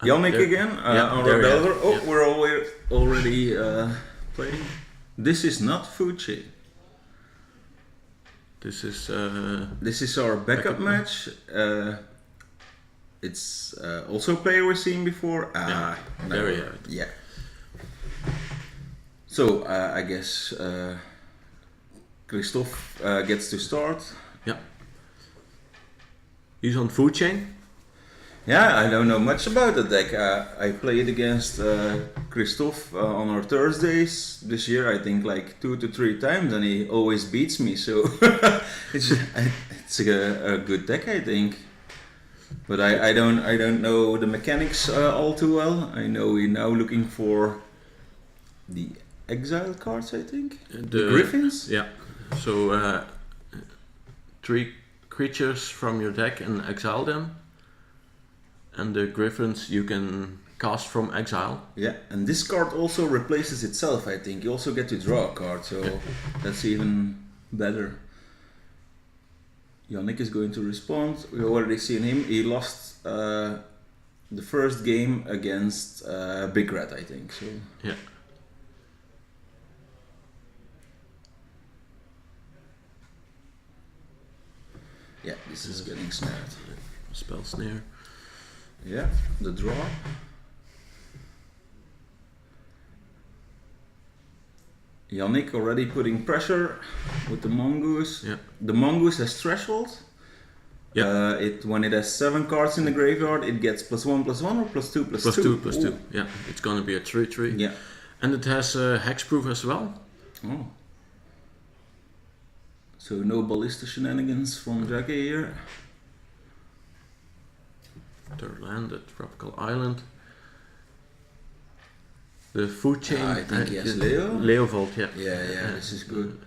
Yannick again on Rebelver. Oh, yeah. we're already playing. This is not Fuji. This is our backup match. It's also a player we've seen before. There we have it. Yeah. So I guess Kristof gets to start. Yeah. He's on food chain. Yeah, I don't know much about the deck. I played against Kristof on our Thursdays this year. I think like 2 to 3 times, and he always beats me. So it's a good deck, I think. But I don't know the mechanics all too well. I know we're now looking for the exile cards. I think the Griffins. Yeah. So 3 creatures from your deck and exile them. And the Griffins you can cast from exile. Yeah, and this card also replaces itself, I think. You also get to draw a card, so that's even better. Yannick is going to respond. We've already seen him. He lost the first game against Big Red, I think. So yeah. Yeah, this is getting snared. Spell snare. Yeah, the draw. Yannick already putting pressure with the mongoose. Yeah. The mongoose has threshold. Yeah. When it has 7 cards in the graveyard, it gets +1/+1 or +2/+2. +2/+2. Yeah, it's gonna be a 3/3. Yeah. And it has hexproof as well. Oh. So no ballista shenanigans from Jackie here. 3rd land, a tropical island. The food chain. I think he has Leo. Leovold, yeah. Yeah, this is good.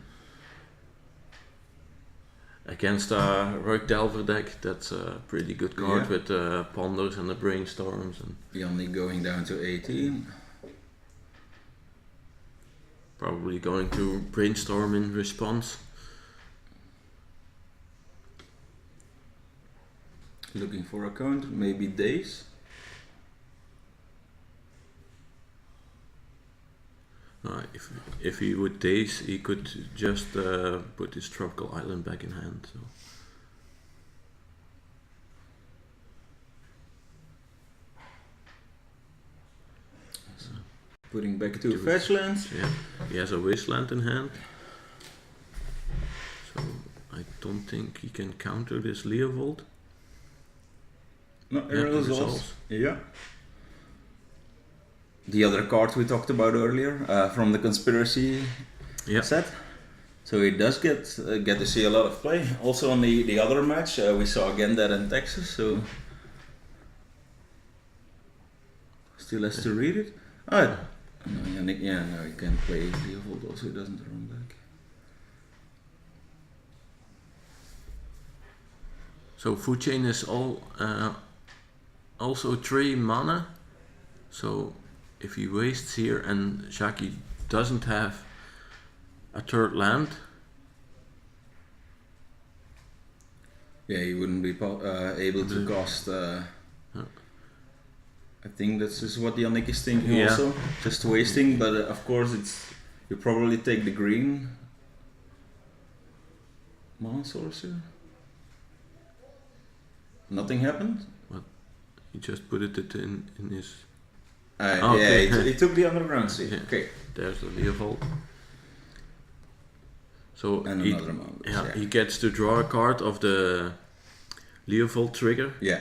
Against a Roik Delver deck, that's a pretty good card with Ponders and the Brainstorms. And Yannick going down to 18. probably going to Brainstorm in response. Looking for a counter, maybe Days. If he would Daze, he could just put his tropical island back in hand. So. Putting back 2 fetch lands. Yeah, he has a wasteland in hand. So I don't think he can counter this Leovold. No, Yeah, resolves. Yeah. The other card we talked about earlier from the conspiracy set. So he does get to see a lot of play. Also on the other match, we saw again that in Texas. So still has to read it. No, Yannick, no, he can play Leovold. Also, he doesn't run back. So food chain is also 3 mana. So if he wastes here and Shaki doesn't have a 3rd land, he wouldn't be able to cast. I think that's just what Yannick is thinking also, just wasting. But of course, you probably take the green mana sorcerer. Nothing happened. he just put it in his. Okay. Yeah, he took the underground sea. Yeah. Okay. There's the Leovold. So and another mongoose. He gets to draw a card of the Leovold trigger. Yeah.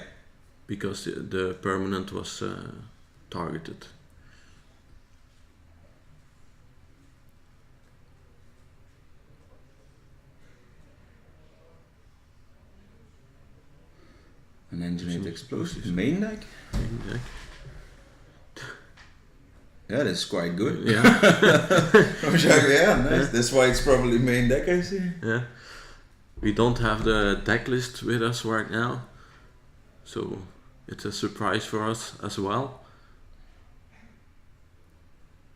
Because the permanent was targeted. An engineered explosive. Main deck? Main deck. Yeah, that's quite good. Yeah. Nice. That's why it's probably main deck, I see. Yeah. We don't have the deck list with us right now. So it's a surprise for us as well.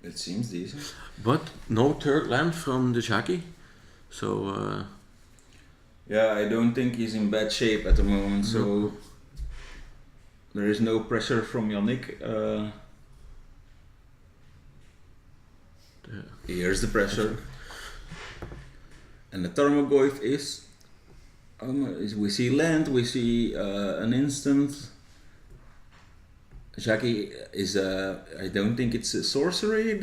It seems decent. But no 3rd land from the Shaki. So I don't think he's in bad shape at the moment, so There is no pressure from Yannick. Here's the pressure. And the Tarmogoyf is... we see land, we see an instant. Jackie is I don't think it's a sorcery,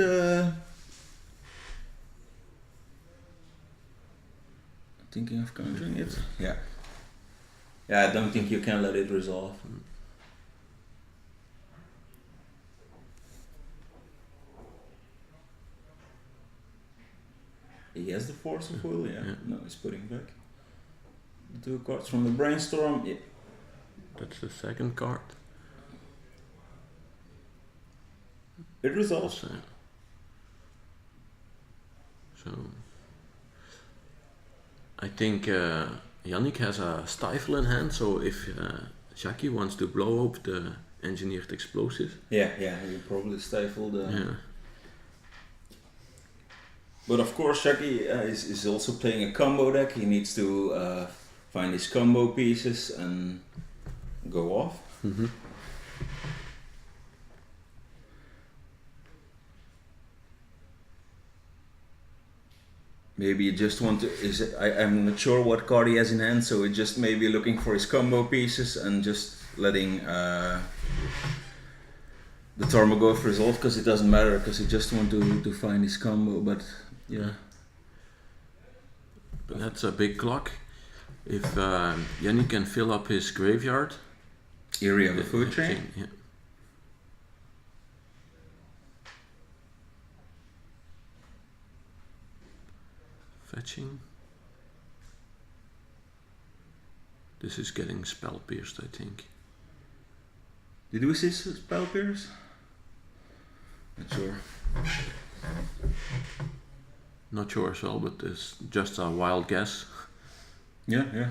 thinking of countering it. Yeah. Yeah, I don't think you can let it resolve. He has the force of will, yeah. No, he's putting back. The 2 cards from the brainstorm, yeah. That's the second card. It resolves. So I think Yannick has a stifle in hand, so if Jackie wants to blow up the engineered explosives. Yeah, you probably stifle the... Yeah. But of course Jackie is also playing a combo deck. He needs to find his combo pieces and go off. Mm-hmm. Maybe you just want to... I'm not sure what card he has in hand, so he's just maybe looking for his combo pieces and just letting the Tarmogoyf resolve, because it doesn't matter, because he just want to find his combo, but yeah. But that's a big clock. If Yannick can fill up his graveyard... Here we have the food chain. Yeah. Fetching. This is getting spell pierced, I think. Did we see spell pierce? Not sure. Not sure as well, but it's just a wild guess. Yeah.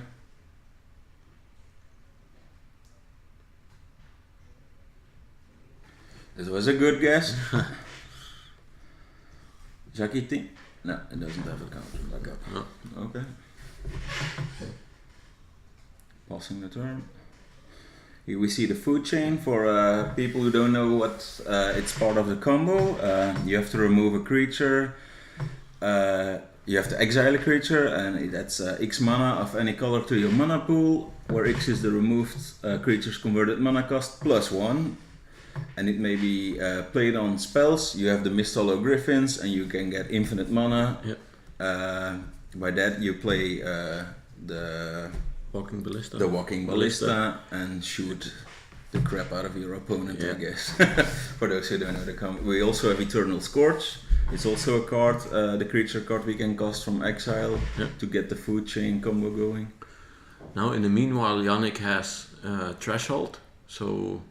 This was a good guess. Jackie think? No, it doesn't have a counter back up. No. Okay. Passing the turn. Here we see the food chain. For people who don't know what it's part of the combo, you have to remove a creature. You have to exile a creature, and that's X mana of any color to your mana pool, where X is the removed creature's converted mana cost +1. And it may be played on spells. You have the Mist Hollow Griffins, and you can get infinite mana. Yep. By that you play the Walking Ballista. The Walking Ballista and shoot the crap out of your opponent, I guess. For those who don't know the combo. We also have Eternal Scorch. It's also a card, the creature card we can cast from exile to get the food chain combo going. Now in the meanwhile Yannick has Threshold, so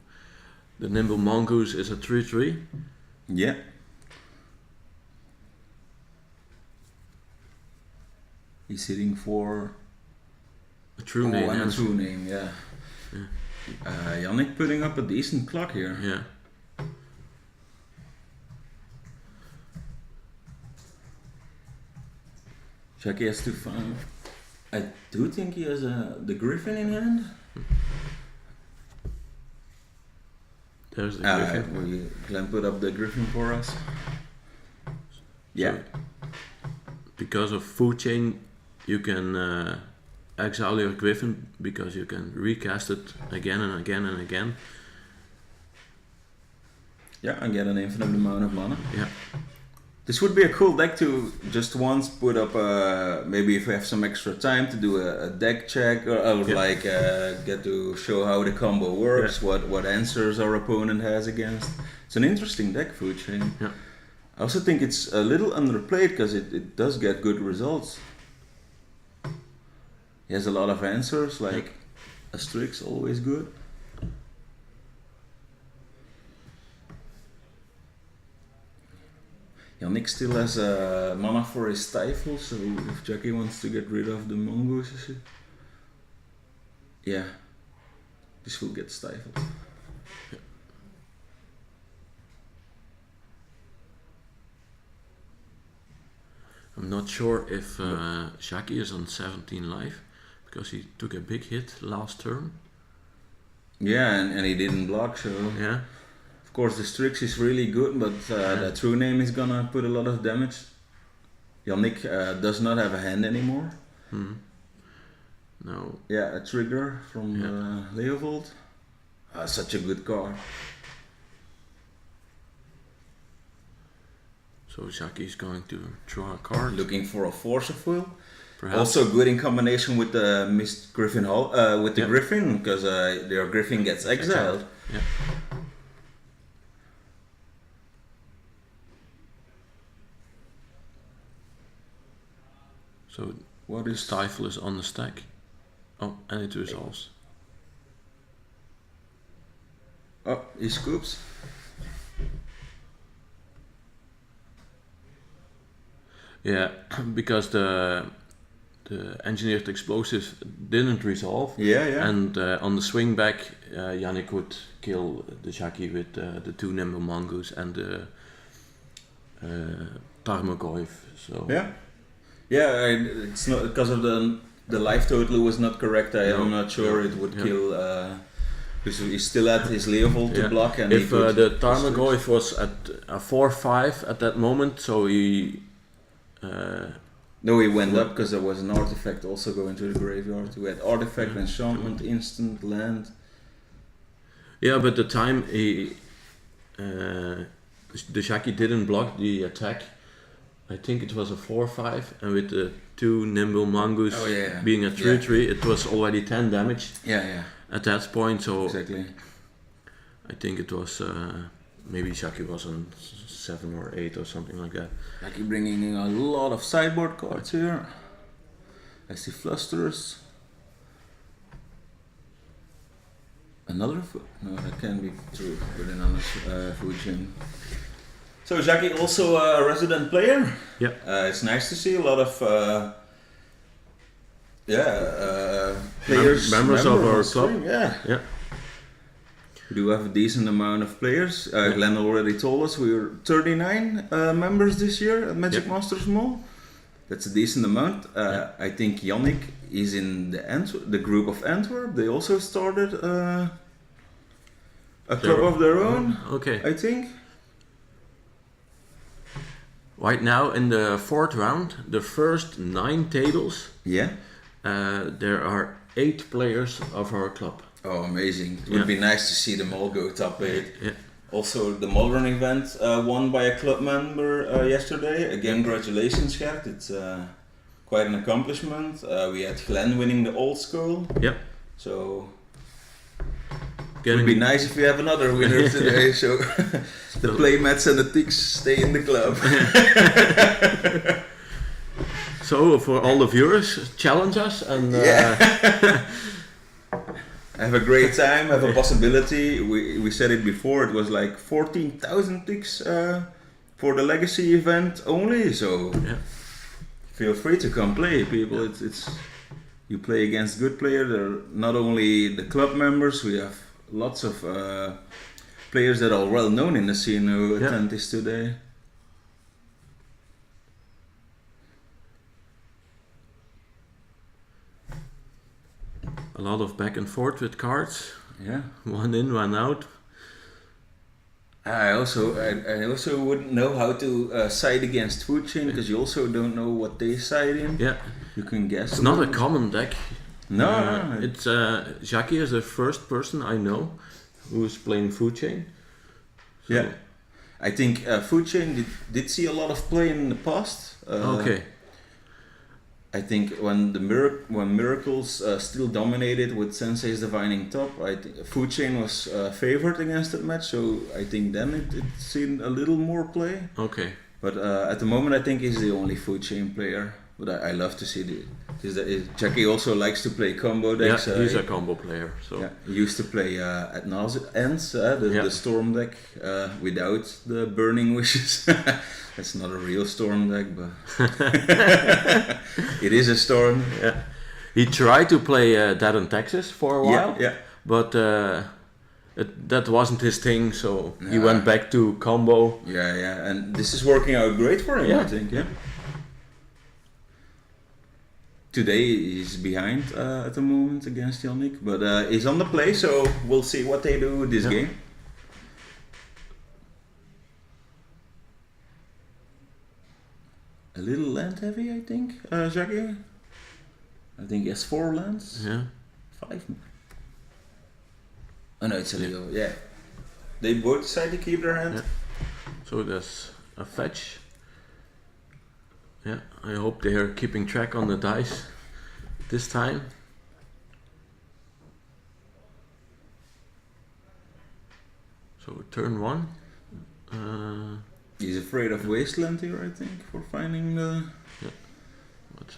the Nimble Mongoose is a 3/3. Yeah. He's hitting for a true name. And a true name, yeah. Yannick putting up a decent clock here. Yeah. Jackie has to find... I do think he has the Griffin in hand. There's the Griffin. Will Glenn put up the Griffin for us? Yeah. So, because of food chain, you can exile your Griffin because you can recast it again and again and again. Yeah, and get an infinite amount of mana. Yeah. This would be a cool deck to just once put up, maybe if we have some extra time to do a deck check, or get to show how the combo works, what answers our opponent has against. It's an interesting deck, Food Chain. Yeah. I also think it's a little underplayed because it does get good results. He has a lot of answers, like a Strix, always good. Yannick still has mana for his Stifle, so if Jackie wants to get rid of the mongooses, yeah, this will get stifled. Yeah. I'm not sure if Jackie is on 17 life, because he took a big hit last turn. Yeah, and he didn't block, so Yeah. of course the Strix is really good, but the true name is gonna put a lot of damage. Yannick does not have a hand anymore. No. Yeah, a trigger from Leovold. Such a good card. So Jackie's going to draw a card. Looking for a Force of Will. Perhaps. Also good in combination with the Mist Griffin Hall, with the Griffin, because their Griffin gets exiled. Yeah. So What is Stifle is on the stack. Oh, and it resolves. Oh, he scoops. Yeah, because the engineered explosive didn't resolve. Yeah. And on the swing back, Yannick would kill the Jackie with the 2 nimble mongoose and the Tarmogoyf. So Yeah, it's not because of the life total was not correct. I'm not sure it would kill. Because he still had his Leovold to block, and if the Tarmogoyf was at a 4/5 at that moment, so he. No, he went up because there was an artifact also going to the graveyard. We had artifact, enchantment, instant, land. Yeah, but the time the Jackie didn't block the attack, I think it was a 4/5, and with the 2 nimble mongoose being a 3/3, it was already 10 damage. Yeah. At that point, so exactly. I think it was maybe Jackie was on 7 or 8 or something like that. Like bringing in a lot of sideboard cards here. I see Flusterers. Another no, that can be true with another food chain. So Jackie also a resident player. Yeah. It's nice to see a lot of players, members of our club. Yeah. We do have a decent amount of players. Glenn already told us we were 39 members this year at Magic Masters Mall. That's a decent amount. I think Yannick is in the group of Antwerp. They also started a club of their own. Okay. I think. Right now in the 4th round, the first 9 tables. Yeah. There are 8 players of our club. Oh, amazing. It would be nice to see them all go top 8. Yeah. Also, the Modern event won by a club member yesterday. Again, congratulations, Gert. It's quite an accomplishment. We had Glenn winning the old school. Yeah. So, it would be nice if we have another winner today. So, the playmats and the ticks stay in the club. So, for all the viewers, challenge us and... Have a great time, have a possibility. We said it before, it was like 14,000 ticks for the legacy event only, so feel free to come play, people. It's you play against good players. They're not only the club members, we have lots of players that are well known in the scene who attend this today. A lot of back and forth with cards. Yeah. 1 in, 1 out. I also wouldn't know how to side against Food Chain, because you also don't know what they side in. Yeah. You can guess. It's not a common deck. No. It's Jackie is the first person I know who's playing Food Chain. So yeah. I think Food Chain did see a lot of play in the past. Okay. I think when Miracles still dominated with Sensei's Divining Top, Food Chain was favored against that match, so I think then it's seen a little more play. Okay. But at the moment I think he's the only Food Chain player. But I love to see Jackie also likes to play combo decks. Yeah, he's a combo player. So he used to play at Ends, the Storm deck without the Burning Wishes. That's not a real Storm deck, but it is a Storm. Yeah, he tried to play Dead in Texas for a while. Yeah. But that wasn't his thing, so he went back to combo. Yeah, and this is working out great for him, I think. Yeah. today he's behind at the moment against Yannick, but he's on the play, so we'll see what they do with this game. A little land heavy, I think, Jackie. I think he has 4 lands. Yeah. 5. Oh no, it's illegal. Yeah. They both decide to keep their hand. Yeah. So there's a fetch. Yeah, I hope they are keeping track on the dice this time. So turn 1. He's afraid of Wasteland here, I think, for finding the... What's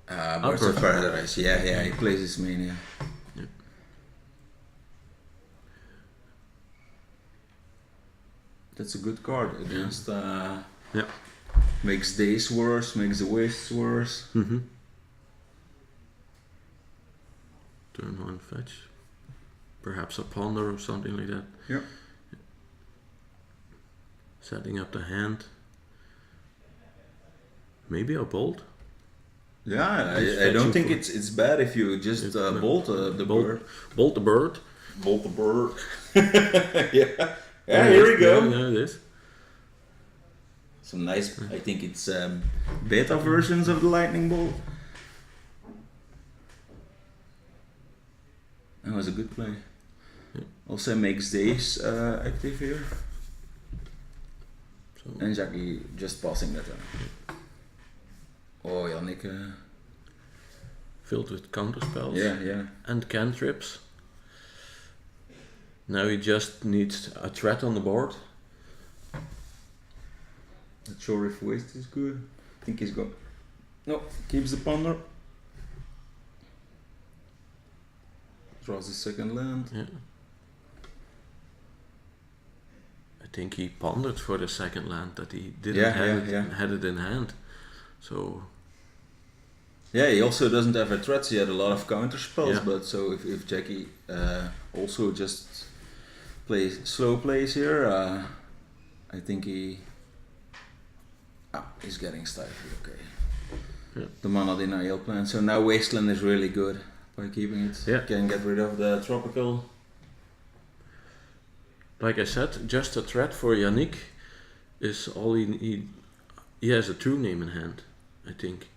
Birds of Paradise. Yeah, he plays his mania. Yeah. That's a good card against... Yeah. Makes days worse, makes the wastes worse. Mm-hmm. Turn 1 fetch. Perhaps a ponder or something like that. Yeah. Setting up the hand. Maybe a bolt? Yeah, I don't think it's bad if you just bolt the bird. Bolt the bird. Bolt the bird. Yeah. Yeah, here we go. Yeah, it is. Some nice, I think it's beta versions of the lightning bolt. That was a good play. Yeah. Also makes days active here. So And Jackie just passing that on. Oh, Yannick. filled with counterspells. Yeah. And cantrips. Now he just needs a threat on the board. Not sure if waste is good. I think he's got. No, keeps the ponder. Draws the second land. Yeah. I think he pondered for the second land that he didn't had it in hand. So Yeah, he also doesn't have a threat. He had a lot of counter spells, Yeah. but so if Jackie also just slow plays here, I think he's getting stifled. Okay. Yeah. The mana denial plan. So now Wasteland is really good by keeping it. Yeah. Can get rid of the tropical. like I said, just a threat for Yannick is all he need. He has a true name in hand, I think.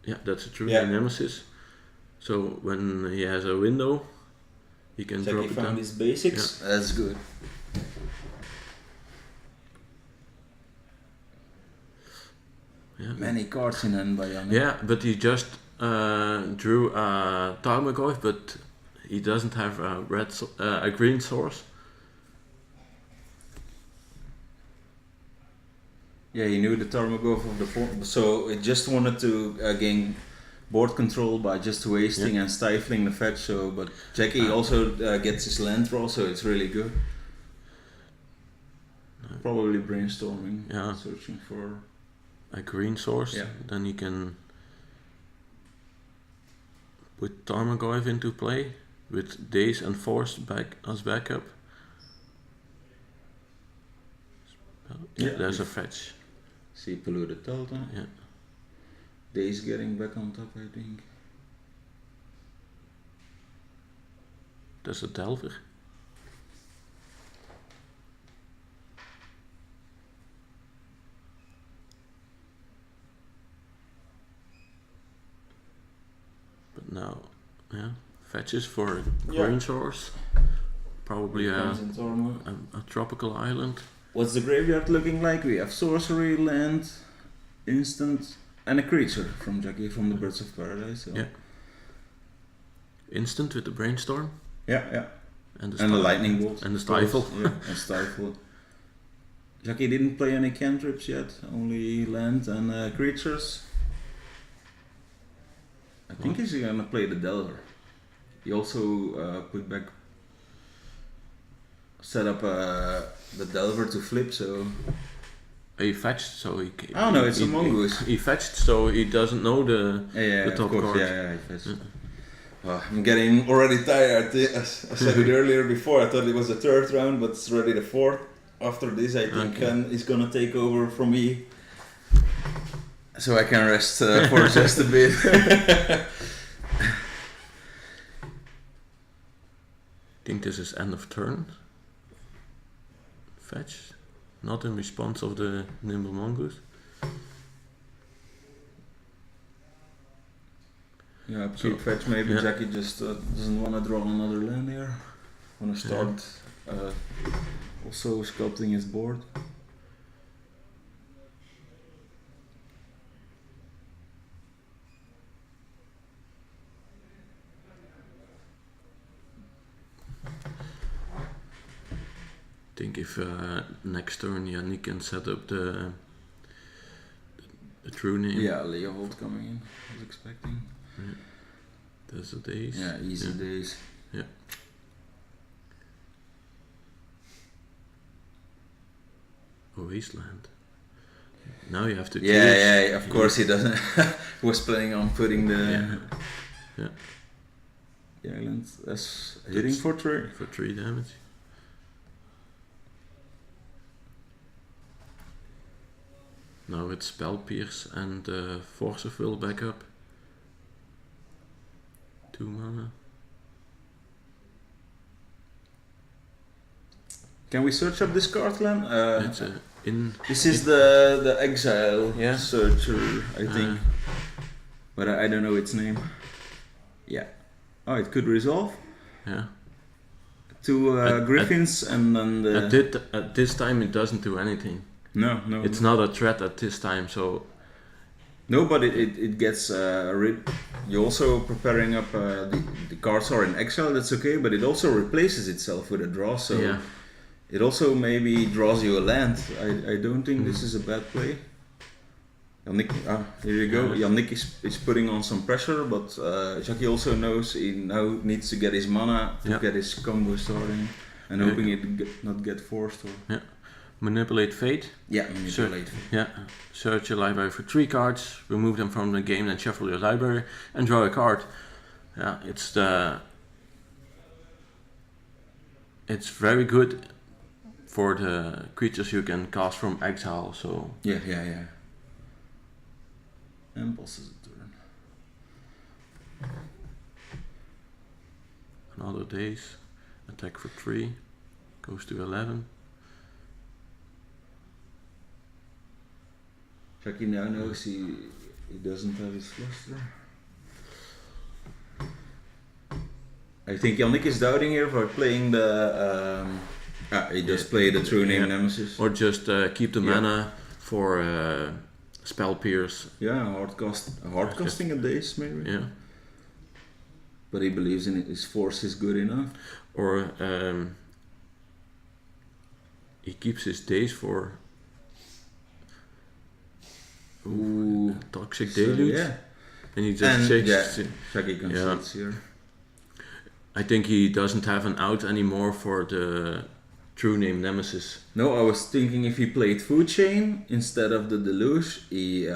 Yeah, that's a true name nemesis. So when he has a window, he can drop Jackie it found down. his basics. Yeah. That's good. Yeah. Many cards in hand by Yannick. Yeah, but he just drew a Tarmogoyf, but he doesn't have a a green source. Yeah, he knew the Tarmogoyf of the form, so it just wanted to gain board control by just wasting and stifling the fetch. So, but Jackie also gets his land draw, so it's really good. Probably brainstorming, searching for a green source. Yeah. Then he can put Tarmogoyf into play with Daze and Force as backup. Yeah, there's a fetch. See polluted delta. Yeah. Days getting back on top, I think. There's a Delver. But now, fetches for green source. Probably a tropical island. What's the graveyard looking like? We have sorcery, land, instant, and a creature from Jackie from the Birds of Paradise. So. Yeah. Instant with the brainstorm. Yeah. And the lightning bolt. And the stifle. Yeah, and stifle. Jackie didn't play any cantrips yet, only land and creatures. I think he's gonna play the Delver. He also set up the Delver to flip, so... He fetched, so he... Oh no, it's a mongoose. He fetched, so he doesn't know the top card. Yeah, he fetched. Oh, I'm getting already tired. I said it earlier before, I thought it was the third round, but it's already the fourth. After this, I think Ken is gonna take over from me. so I can rest for just a bit. think this is end of turn. Fetch. Not in response of the nimble mongoose. Yeah, keep fetch. Maybe Jackie just doesn't want to draw another land here. Want to start also sculpting his board. I think if next turn Yannick can set up the true name. Yeah, Leovold coming in. I was expecting. Yeah. That's the days. Yeah, easy days. Yeah. Oh, wasteland. Now you have to choose. Yeah, of course he doesn't. He was planning on putting the island as hitting for 3. For 3 damage. Now it's Spell Pierce and Force of Will back up. 2 mana. Can we search up this card land? It's in. This is the exile Yeah. searcher, I think. But I don't know its name. Yeah. Oh, it could resolve. Yeah. 2 griffins and then the... At this time it doesn't do anything. No. It's not a threat at this time, so... No, but it gets you're also preparing up the cards are in exile, that's okay, but it also replaces itself with a draw, so it also maybe draws you a land. I don't think this is a bad play. Yannick, here you go. Yannick is putting on some pressure, but Jackie also knows he now needs to get his mana to get his combo starting, and hoping it not get forced. Or Manipulate Fate. Yeah, manipulate Fate. Yeah, search your library for 3 cards, remove them from the game, then shuffle your library and draw a card. Yeah, it's very good for the creatures you can cast from exile. So yeah. And bosses a turn. Another days, attack for 3, goes to 11. Jackie now knows he doesn't have his fluster. I think Yannick is doubting here for playing the... he does play the true name Nemesis. Or just keep the mana for Spell Pierce. Yeah, hard casting a days maybe. Yeah. But he believes in it, his force is good enough. Or he keeps his days for... Ooh, Toxic Deluge. Yeah. And he just shakes. Jackie concedes here. I think he doesn't have an out anymore for the true name Nemesis. No, I was thinking if he played Food Chain instead of the Deluge, he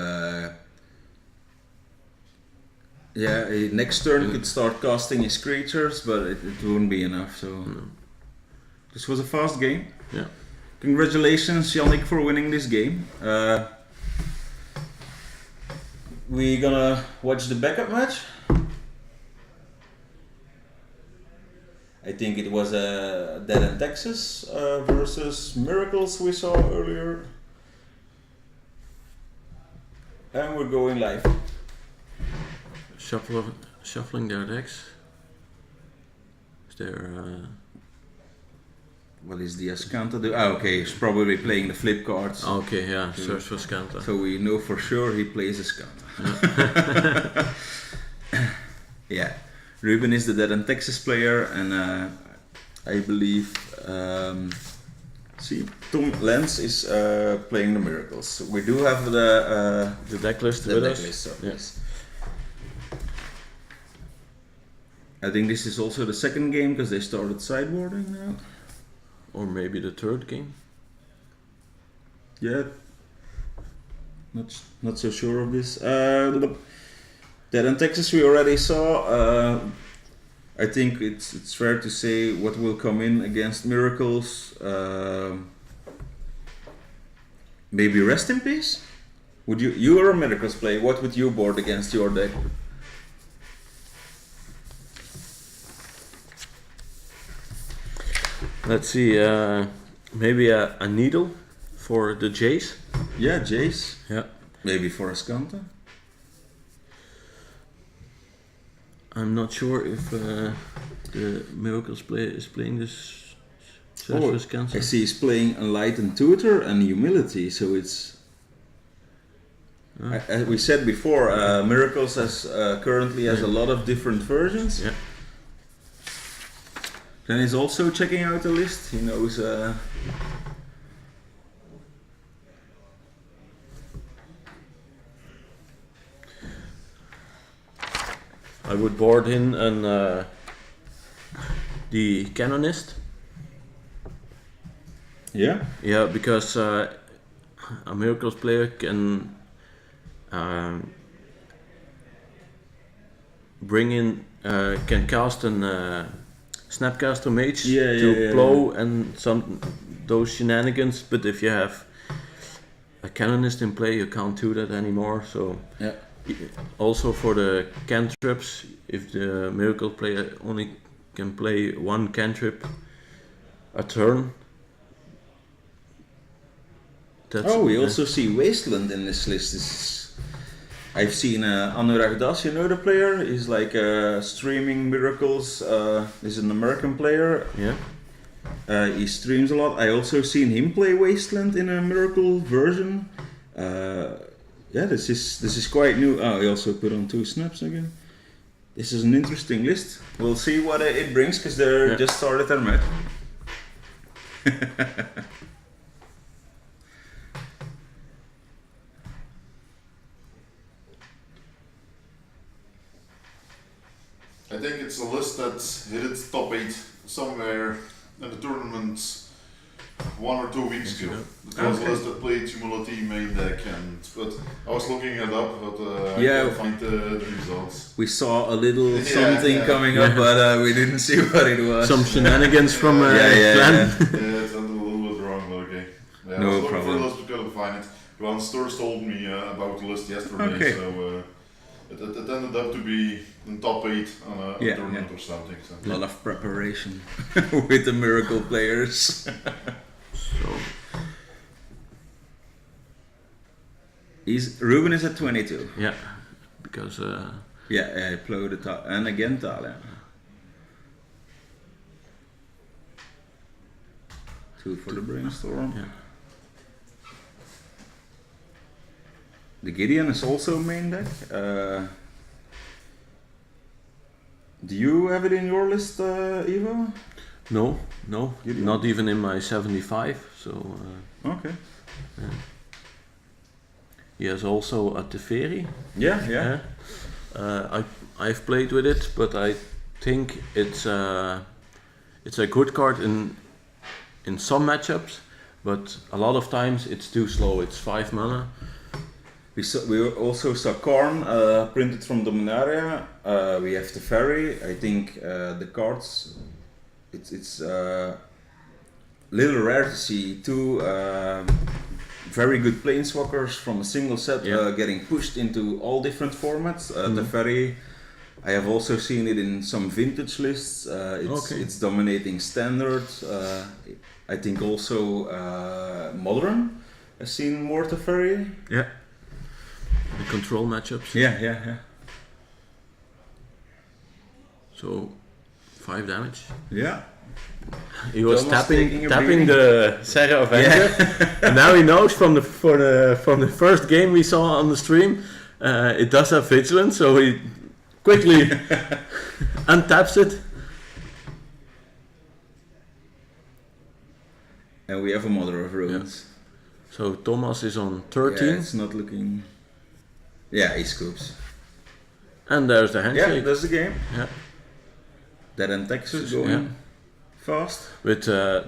next turn could start casting his creatures, but it wouldn't be enough. So this was a fast game. Yeah. Congratulations, Yannick, for winning this game. We're gonna watch the backup match. I think it was Dead in Texas versus Miracles we saw earlier. And we're going live. Shuffling their decks. Is there... What is the Ascanta do? Okay, he's probably playing the flip cards. Okay, yeah, search for Scanta. So we know for sure he plays Ascanta. Yeah. Ruben is the Dead in Texas player, and I believe Tom Lens is playing the Miracles. We do have the deck list with us. Yes. I think this is also the second game because they started sideboarding now. Or maybe the third game. Yeah. Not so sure of this. Dead in Texas we already saw. I think it's fair to say what will come in against Miracles. Maybe Rest in Peace Would you are a Miracles player, what would you board against your deck? Let's see, maybe a needle for the Jace. Yeah, Jace. Yeah. Maybe for a Skanta. I'm not sure if the Miracles player is playing this Oh, Surface Cancer. I see he's playing Enlightened Tutor and Humility, so it's... As we said before, Miracles currently has a lot of different versions. Yeah. Then he's also checking out the list. He knows... I would board in the Canonist. Yeah? Yeah, because a Miracles player can bring in, can cast an Snapcaster Mage to plow and those shenanigans, but if you have a Canonist in play, you can't do that anymore. So Yeah. also for the cantrips, if the Miracle player only can play one cantrip a turn. We also see Wasteland in this list. I've seen Anurag Das, you know the player? He's like streaming Miracles. He's an American player. Yeah. He streams a lot. I also seen him play Wasteland in a Miracle version. Yeah, this is quite new. Oh, he also put on 2 snaps again. This is an interesting list. We'll see what it brings because they're just started their match. I think it's a list that hit its top 8 somewhere in the tournament 1 or 2 weeks ago. It was a list that played Humility main deck, but I was looking it up, but I couldn't find the results. We saw a little something coming up, but we didn't see what it was. Some shenanigans from Plan. Yeah, it sounded a little bit wrong, but okay. Yeah, No I was looking problem. for the list but couldn't find it. Ron Sturs told me about the list yesterday, so it ended up to be in top 8 on a tournament or something. So. A lot of preparation with the Miracle players. So Ruben is at 22. yeah, because I plowed and again Talia. 2 for the Brainstorm. Yeah. The Gideon is also main deck. Do you have it in your list, Ivo? no, Gideon? not even in my 75. So Okay. he has also a Teferi. Yeah. I've played with it, but I think it's a good card in some matchups, but a lot of times it's too slow. It's 5 mana. We also saw Korn printed from Dominaria. We have the Ferry. I think the cards. It's little rare to see 2 very good planeswalkers from a single set getting pushed into all different formats. The Ferry. I have also seen it in some vintage lists. It's dominating standard. I think also modern. I've seen more Teferi. Yeah. The control matchups. Yeah. So 5 damage. Yeah. He was Thomas tapping breathing. the Serra Avenger, and now he knows from the first game we saw on the stream, it does have vigilance, so he quickly untaps it. And we have a Mother of Runes. So Thomas is on 13. Yeah, it's not looking. Yeah, he scoops. And there's the Yeah, handshake. that's the game. Yeah. That and Texas going fast. With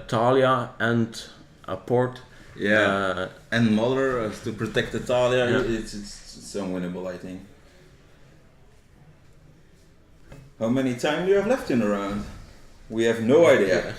Talia and a port. Yeah. And Mother to protect the Talia. Yeah. It's unwinnable, I think. How many time do you have left in the round? We have no idea.